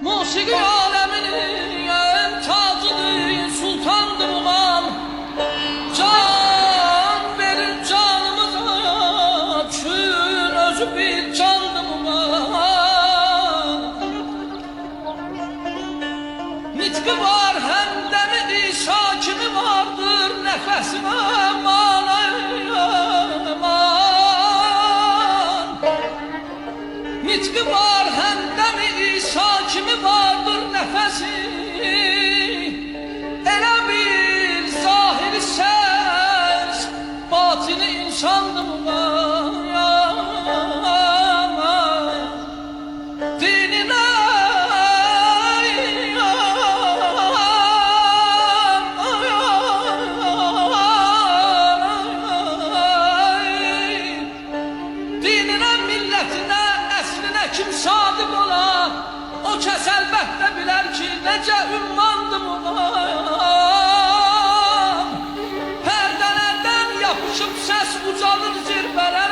Musiqi aləminin tacıdır, sultandır ulan. Can verir canımıza, çün özü bir candır ulan. Nitqi var, həmdəmidir, şakimi vardır, nəfəsimə manayman. Nitqi var, həmdəmidir, şakimi vardır, nəfəsi. Elə bir zahiri səs, batini insandır ulan. Dinine kim sadık ola, o kəs əlbəttə bilər ki, necə ümmandım ulan. Pərdələrdən yapışıb səs ucalır zirvərə.